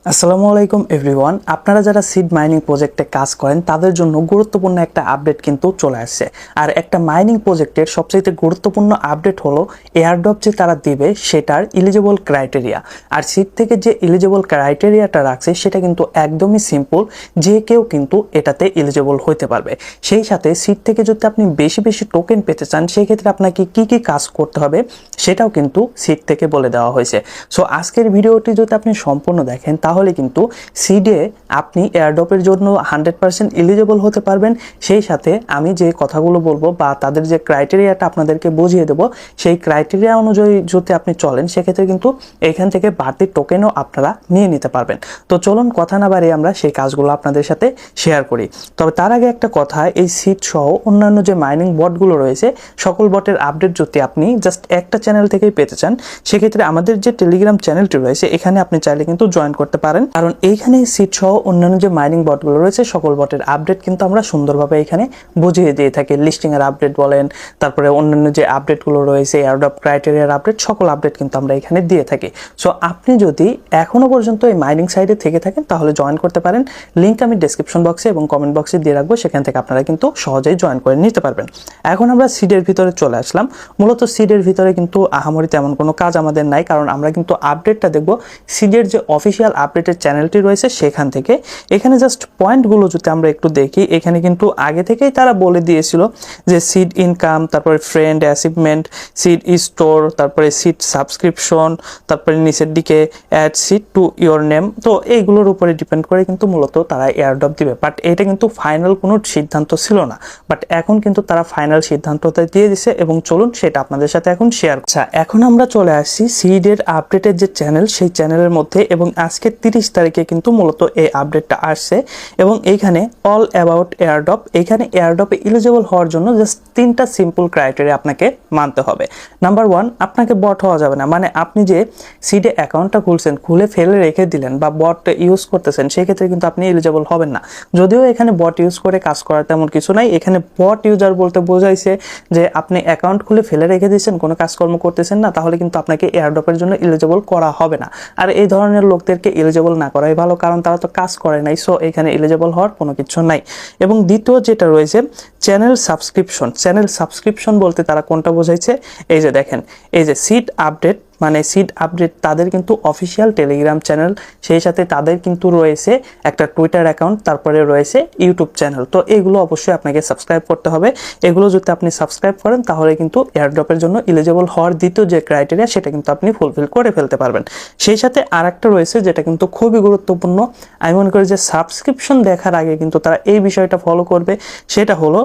আসসালামু আলাইকুম এভরিওয়ান। আপনারা যারা সিড মাইনিং প্রজেক্টে কাজ করেন তাদের জন্য গুরুত্বপূর্ণ একটা আপডেট কিন্তু চলে আসছে। আর একটা মাইনিং প্রজেক্টের সবচেয়ে গুরুত্বপূর্ণ আপডেট হলো এয়ারড্রপ যে তারা দিবে সেটার এলিজিবল ক্রাইটেরিয়া। আর সিড থেকে যে এলিজিবল ক্রাইটেরিয়াটা রাখছে সেটা কিন্তু একদমই সিম্পল, যে কেউ কিন্তু এটাতে এলিজিবল হতে পারবে। সেই সাথে সিড থেকে যদি আপনি বেশি বেশি টোকেন পেতে চান সেই ক্ষেত্রে আপনাকে কি কি কাজ করতে হবে সেটাও কিন্তু সিড থেকে বলে দেওয়া হয়েছে। সো আজকের ভিডিওটি যদি আপনি সম্পূর্ণ দেখেন তাহলে কিন্তু সিডে আপনি এয়ারড্রপের জন্য 100% এলিজিবল হতে পারবেন। সেই সাথে আমি যে কথাগুলো বলবো বা তাদের যে ক্রাইটেরিয়াটা আপনাদেরকে বুঝিয়ে দেবো সেই ক্রাইটেরিয়া অনুযায়ী যদি আপনি চলেন সেক্ষেত্রে কিন্তু এখান থেকে বাড়তি টোকেনও আপনারা নিয়ে নিতে পারবেন। তো চলুন কথা না বাড়িয়ে আমরা সেই কাজগুলো আপনাদের সাথে শেয়ার করি। তবে তার আগে একটা কথা, এই সিড সহ অন্যান্য যে মাইনিং বটগুলো রয়েছে সকল বটের আপডেট যদি আপনি জাস্ট একটা চ্যানেল থেকেই পেতে চান সেক্ষেত্রে আমাদের যে টেলিগ্রাম চ্যানেলটি রয়েছে এখানে আপনি চাইলে কিন্তু জয়েন করতে পারেন। কারণ এইখানে সিড সহ অন্যান্য যে মাইনিং বটগুলো রয়েছে সকল বটের আপডেট কিন্তু আমরা সুন্দরভাবে এখানে বুঝিয়ে দিয়ে থাকি। লিস্টিং এর আপডেট বলেন, তারপরে অন্যান্য যে আপডেটগুলো রয়েছে এয়ারড্রপ ক্রাইটেরিয়ার আপডেট, সকল আপডেট কিন্তু আমরা এখানে দিয়ে থাকি। সো আপনি যদি এখনো পর্যন্ত এই মাইনিং সাইটে থেকে থাকেন তাহলে জয়েন করতে পারেন। লিঙ্ক আমি ডেসক্রিপশন বক্সে এবং কমেন্ট বক্সে দিয়ে রাখবো, সেখান থেকে আপনারা কিন্তু সহজেই জয়েন করে নিতে পারবেন। এখন আমরা সিডের ভিতরে চলে আসলাম। মূলত সিডের ভিতরে কিন্তু আহামরি তেমন কোনো কাজ আমাদের নাই, কারণ আমরা কিন্তু আপডেটটা দেখবো সিডের যে অফিসিয়াল আপডেটের চ্যানেলটি রয়েছে সেখান থেকে। এখানে জাস্ট পয়েন্টগুলো যদি আমরা একটু দেখি, এখানে কিন্তু আগে থেকেই তারা বলে দিয়েছিল যে সিড ইনকাম, তারপরে ফ্রেন্ড অ্যাচিভমেন্ট, সিড স্টোর, তারপরে সিড সাবস্ক্রিপশন, তারপরে নিচের দিকে add seed to your name. তো এইগুলোর উপরে ডিপেন্ড করে কিন্তু মূলত তারা এয়ারড্রপ দিবে। বাট এটা কিন্তু ফাইনাল কোনো সিদ্ধান্ত ছিল না, বাট এখন কিন্তু তারা ফাইনাল সিদ্ধান্তটা দিয়ে দিছে এবং চলুন সেটা আপনাদের সাথে এখন শেয়ার। আচ্ছা, এখন আমরা চলে আসছি সিডের আপডেটের যে চ্যানেল সেই চ্যানেলের মধ্যে এবং আজকে 30 তারিখে কিন্তু মূলত এই আপডেটটা আসছে এবং এইখানে অল অ্যাবাউট এয়ারড্রপ, এইখানে এয়ারড্রপে এলিজিবল হওয়ার জন্য জাস্ট 3টা সিম্পল ক্রাইটেরিয়া আপনাকে মানতে হবে। নাম্বার 1, আপনাকে বট হওয়া যাবে না। মানে আপনি যে সিডে অ্যাকাউন্টটা খুলছেন, খুলে ফেলে রেখে দিলেন বা বট ইউজ করতেছেন সেক্ষেত্রে কিন্তু আপনি এলিজিবল হবেন না। যদিও এখানে বট ইউজ করে কাজ করার তেমন কিছু নাই। এখানে বট ইউজার বলতে বোঝাইছে যে আপনি অ্যাকাউন্ট খুলে ফেলে রেখে দিয়েছেন, কোনো কাজকর্ম করতেছেন না, তাহলে কিন্তু আপনাকে এয়ারড্রপের জন্য এলিজিবল করা হবে না। আর এই ধরনের লোকদেরকে এলিজিবল না করাই ভালো, কারণ তারা তো কাজ করে নাই। সো এখানে এলিজিবল হওয়ার কোনো কিছু নাই। এবং দ্বিতীয় যেটা রয়েছে চ্যানেল সাবস্ক্রিপশন। চ্যানেল সাবস্ক্রিপশন বলতে তারা কোনটা বোঝাইছে, এই যে দেখেন, এই যে সিড আপডেট, মানে সিড আপডেট তাদের কিন্তু অফিসিয়াল টেলিগ্রাম চ্যানেল, সেই সাথে তাদের কিন্তু রয়েছে একটা টুইটার অ্যাকাউন্ট, তারপরে রয়েছে ইউটিউব চ্যানেল। তো এগুলো অবশ্যই আপনাকে সাবস্ক্রাইব করতে হবে। এগুলো যদি আপনি সাবস্ক্রাইব করেন তাহলে কিন্তু এয়ারড্রপের জন্য এলিজিবল হওয়ার দ্বিতীয় যে ক্রাইটেরিয়া সেটা কিন্তু আপনি ফুলফিল করে ফেলতে পারবেন। সেই সাথে আর একটা রয়েছে যেটা কিন্তু খুবই গুরুত্বপূর্ণ, আমি মনে করি যে সাবস্ক্রিপশন দেখার আগে কিন্তু তারা এই বিষয়টা ফলো করবে, সেটা হলো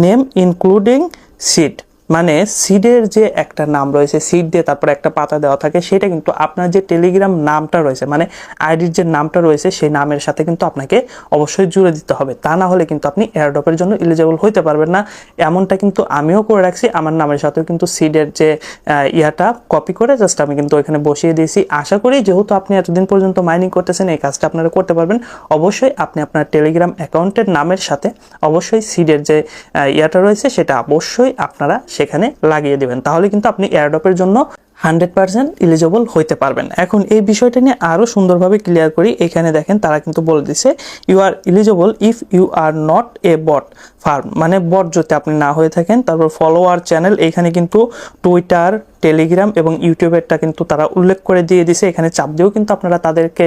নেম ইনক্লুডিং সিড। মানে সিডের যে একটা নাম রয়েছে, সিড দিয়ে তারপরে একটা পাতা দেওয়া থাকে, সেটা কিন্তু আপনার যে টেলিগ্রাম নামটা রয়েছে মানে আইডির যে নামটা রয়েছে সেই নামের সাথে কিন্তু আপনাকে অবশ্যই জুড়ে দিতে হবে। তা না হলে কিন্তু আপনি এয়ারড্রপের জন্য এলিজিবল হইতে পারবেন না। এমনটা কিন্তু আমিও করে রাখছি, আমার নামের সাথেও কিন্তু সিডের যে ইয়াটা কপি করে জাস্ট আমি কিন্তু ওইখানে বসিয়ে দিয়েছি। আশা করি যেহেতু আপনি এতদিন পর্যন্ত মাইনিং করতেছেন এই কাজটা আপনারা করতে পারবেন। অবশ্যই আপনি আপনার টেলিগ্রাম অ্যাকাউন্টের নামের সাথে অবশ্যই সিডের যে ইয়াটা রয়েছে সেটা অবশ্যই আপনারা সেখানে লাগিয়ে দিবেন, তাহলে কিন্তু আপনি এয়ারড্রপের জন্য 100% এলিজিবল হইতে পারবেন। এখন এই বিষয়টা নিয়ে আরো সুন্দরভাবে ক্লিয়ার করি। এখানে দেখেন তারা কিন্তু বলে দিছে you are eligible if you are not a bot farm, মানে বট যদি আপনি না হয়ে থাকেন। তারপর ফলোয়ার চ্যানেল, এখানে কিন্তু টুইটার, টেলিগ্রাম এবং ইউটিউবেরটা কিন্তু তারা উল্লেখ করে দিয়ে দিছে। এখানে চাপ দিয়েও কিন্তু আপনারা তাদেরকে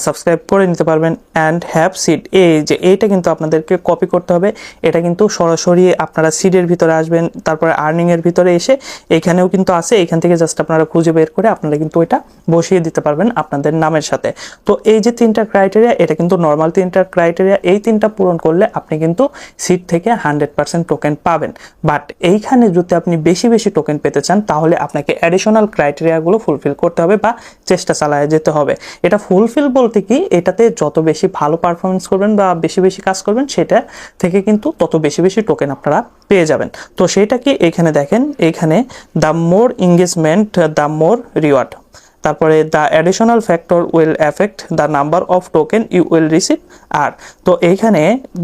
সাবস্ক্রাইব করে নিতে পারবেন। অ্যান্ড হ্যাভ সিড, এই যে এইটা কিন্তু আপনাদেরকে কপি করতে হবে। এটা কিন্তু সরাসরি আপনারা সিডের ভিতরে আসবেন, তারপরে আর্নিং এর ভিতরে এসে এখানেও কিন্তু আছে, এখান থেকে জাস্ট আপনারা খুঁজে বের করে আপনারা কিন্তু এটা বসিয়ে দিতে পারবেন আপনাদের নামের সাথে। তো এই যে 3টা ক্রাইটেরিয়া, এটা কিন্তু নর্মাল 3টা ক্রাইটেরিয়া, এই 3টা পূরণ করলে আপনি কিন্তু সিড থেকে 100% টোকেন পাবেন। বাট এইখানে যদি আপনি বেশি বেশি টোকেন পেতে চান তাহলে আপনাকে অ্যাডিশনাল ক্রাইটেরিয়াগুলো ফুলফিল করতে হবে বা চেষ্টা চালায় যেতে হবে। এটা ফুলফিল বলতে কি, এটাতে যত বেশি ভালো পারফরমেন্স করবেন বা বেশি বেশি কাজ করবেন সেটা থেকে কিন্তু তত বেশি বেশি টোকেন আপনারা পেয়ে যাবেন। তো সেটা কি, এখানে দেখেন, এখানে the more engagement the more reward, তারপরে the additional factor will affect the number of token you will receive. আর তো এইখানে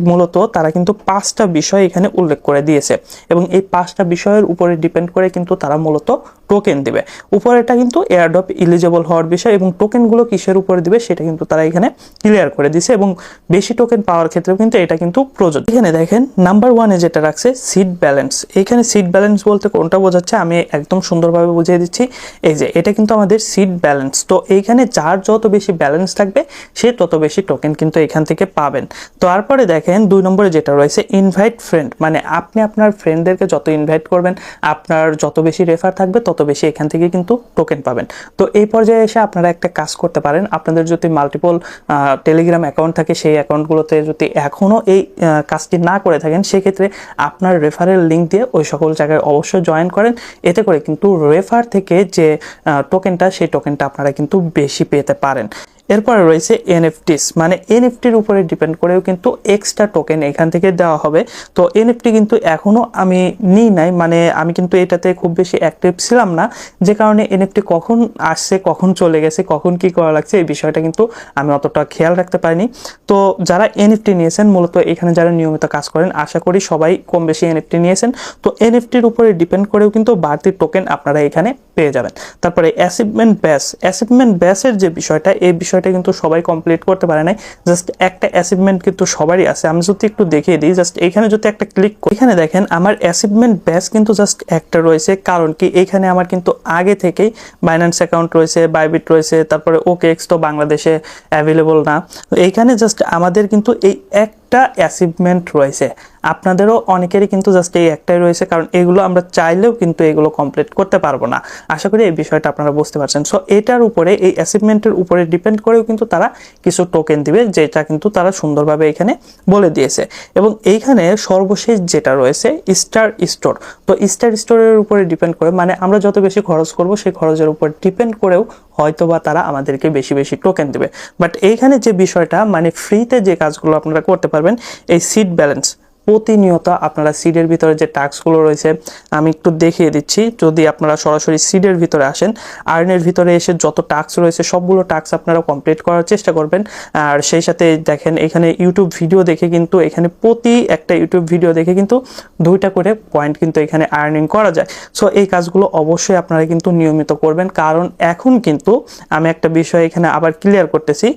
মূলত তারা কিন্তু 5টা বিষয় এখানে উল্লেখ করে দিয়েছে এবং এই 5টা বিষয়ের উপরে ডিপেন্ড করে কিন্তু তারা মূলত টোকেন দিবে। উপরেটা কিন্তু এয়ারড্রপ এলিজিবল হওয়ার বিষয়, এবং টোকেনগুলো কিসের উপরে দিবে সেটা কিন্তু তারা এখানে ক্লিয়ার করে দিছে, এবং বেশি টোকেন পাওয়ার ক্ষেত্রেও কিন্তু এটা কিন্তু প্রযোজ্য। এখানে দেখেন নাম্বার 1-এ যেটা রাখছে সিড ব্যালেন্স। এখানে সিড ব্যালেন্স বলতে কোনটা বোঝাচ্ছে আমি একদম সুন্দরভাবে বুঝিয়ে দিচ্ছি। এই যে এটা কিন্তু আমাদের সিড ব্যালেন্স। তো এইখানে যার যত বেশি ব্যালেন্স থাকবে সে তত বেশি টোকেন কিন্তু এখান থেকে পাবেন। তারপরে দেখেন 2 নম্বরে যেটা রয়েছে ইনভাইট ফ্রেন্ড, মানে আপনি আপনার ফ্রেন্ডদেরকে যত ইনভাইট করবেন, আপনার যত বেশি রেফার থাকবে তত বেশি এখান থেকে কিন্তু টোকেন পাবেন। তো এই পর্যায়ে এসে আপনারা একটা কাজ করতে পারেন, আপনাদের যদি মাল্টিপল টেলিগ্রাম অ্যাকাউন্ট থাকে সেই অ্যাকাউন্টগুলোতে যদি এখনও এই কাজটি না করে থাকেন, সেক্ষেত্রে আপনার রেফারেল লিঙ্ক দিয়ে ওই সকল জায়গায় অবশ্যই জয়েন করেন। এতে করে কিন্তু রেফার থেকে যে টোকেনটা, সেই টোকেনটা আপনারা কিন্তু বেশি পেতে পারেন। এরপরে রয়েছে এনএফটিস, মানে এনএফটির উপরে ডিপেন্ড করেও কিন্তু এক্সট্রা টোকেন এখান থেকে দেওয়া হবে। তো এনএফটি কিন্তু এখনও আমি নিই নাই, মানে আমি কিন্তু এটাতে খুব বেশি অ্যাক্টিভ ছিলাম না, যে কারণে এনএফটি কখন আসছে, কখন চলে গেছে, কখন কি করা লাগছে এই বিষয়টা কিন্তু আমি অতটা খেয়াল রাখতে পারিনি। তো যারা এনএফটি নিয়েছেন, মূলত এখানে যারা নিয়মিত কাজ করেন, আশা করি সবাই কম বেশি এনএফটি নিয়েছেন। তো এনএফটির উপরে ডিপেন্ড করেও কিন্তু বাড়তি টোকেন আপনারা এখানে পেয়ে যাবেন। তারপরে অ্যাচিভমেন্ট ব্যাসের যে বিষয়টা, এই বিষয়টা কিন্তু সবাই কমপ্লিট করতে পারে নাই। জাস্ট একটা অ্যাচিভমেন্ট কিন্তু সবারই আছে। আমি যদি একটু দেখিয়ে দিই, জাস্ট এখানে যদি একটা ক্লিক করি, এখানে দেখেন আমার অ্যাচিভমেন্ট ব্যাস কিন্তু জাস্ট একটা রয়েছে। কারণ কি, এখানে আমার কিন্তু আগে থেকেই বাইন্যান্স অ্যাকাউন্ট রয়েছে, বাইবিট রয়েছে, তারপরে ওকেএক্স তো বাংলাদেশে অ্যাভেলেবল না। এইখানে জাস্ট আমাদের কিন্তু এই একটা অ্যাচিভমেন্ট রয়েছে, আপনাদেরও অনেকেরই কিন্তু জাস্ট এই একটাই রয়েছে, কারণ এগুলো আমরা চাইলেও কিন্তু এগুলো কমপ্লিট করতে পারবো না। আশা করি এই বিষয়টা আপনারা বুঝতে পারছেন। সো এটার উপরে, এই অ্যাচিভমেন্টের উপরে ডিপেন্ড করেও কিন্তু তারা কিছু টোকেন দিবে, যেটা কিন্তু তারা সুন্দরভাবে এখানে বলে দিয়েছে। এবং এইখানে সর্বশেষ যেটা রয়েছে স্টার স্টোর। তো স্টার স্টোরের উপরে ডিপেন্ড করে, মানে আমরা যত বেশি খরচ করব সেই খরচের উপর ডিপেন্ড করেও হয়তোবা তারা আমাদেরকে বেশি বেশি টোকেন দেবে। বাট এইখানে যে বিষয়টা, মানে ফ্রিতে যে কাজগুলো আপনারা করতে পারবেন, এই সিড ব্যালেন্স প্রতিনিয়ত আপনারা সিডের ভিতরে যে টাস্কগুলো রয়েছে আমি একটু দেখিয়ে দিচ্ছি। যদি আপনারা সরাসরি সিডের ভিতরে আসেন, আর্নের ভিতরে এসে যত টাস্ক রয়েছে সবগুলো টাস্ক আপনারা কমপ্লিট করার চেষ্টা করবেন। আর সেই সাথে দেখেন এখানে ইউটিউব ভিডিও দেখে কিন্তু, এখানে প্রতি একটা ইউটিউব ভিডিও দেখে কিন্তু 2টা করে পয়েন্ট কিন্তু এখানে আর্নিং করা যায়। সো এই কাজগুলো অবশ্যই আপনারা কিন্তু নিয়মিত করবেন, কারণ এখন কিন্তু আমি একটা বিষয় এখানে আবার ক্লিয়ার করতেছি,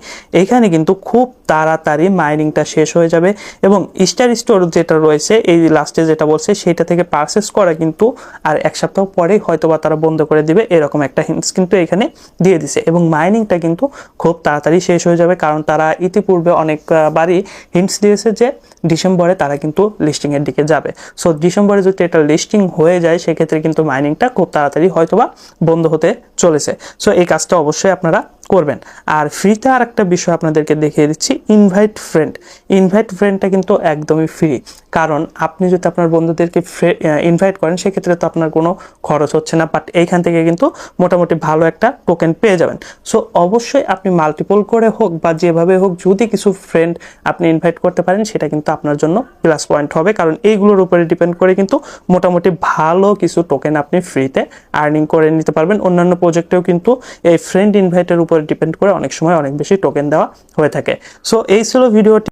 এখানে কিন্তু খুব তাড়াতাড়ি মাইনিংটা শেষ হয়ে যাবে। এবং স্টার স্টোর যেটা রয়েছে, এই লাস্টে যেটা বলছে, সেটা থেকে পারচেস করা কিন্তু আর 1 সপ্তাহ পরেই হয়তোবা তারা বন্ধ করে দিবে, এরকম একটা হিন্টস কিন্তু এখানে দিয়ে দিছে। এবং মাইনিংটা কিন্তু খুব তাড়াতাড়ি শেষ হয়ে যাবে, কারণ তারা ইতিপূর্বে অনেকবারই হিন্টস দিয়েছে যে ডিসেম্বরে তারা কিন্তু লিস্টিংয়ের দিকে যাবে। সো ডিসেম্বরে যদি এটা লিস্টিং হয়ে যায়, সেক্ষেত্রে কিন্তু মাইনিংটা খুব তাড়াতাড়ি হয়তোবা বন্ধ হতে চলেছে। সো এই কাজটা অবশ্যই আপনারা করবেন। আর ফ্রিতে আর একটা বিষয় আপনাদেরকে দেখিয়ে দিচ্ছি, ইনভাইট ফ্রেন্ডটা কিন্তু একদমই ফ্রি। কারণ আপনি যদি আপনার বন্ধুদেরকে ইনভাইট করেন, সেক্ষেত্রে তো আপনার কোনো খরচ হচ্ছে না, বাট এইখান থেকে কিন্তু মোটামুটি ভালো একটা টোকেন পেয়ে যাবেন। সো অবশ্যই আপনি মাল্টিপল করে হোক বা যেভাবে হোক, যদি কিছু ফ্রেন্ড আপনি ইনভাইট করতে পারেন, সেটা কিন্তু আপনার জন্য প্লাস পয়েন্ট হবে, কারণ এইগুলোর উপরে ডিপেন্ড করে কিন্তু মোটামুটি ভালো কিছু টোকেন আপনি ফ্রিতে আর্নিং করে নিতে পারবেন। অন্যান্য প্রজেক্টেও কিন্তু এই ফ্রেন্ড ইনভাইটের উপরে ডিপেন্ড করে অনেক সময় অনেক বেশি টোকেন দেওয়া হয়ে থাকে। সো এই ছিল ভিডিওটি।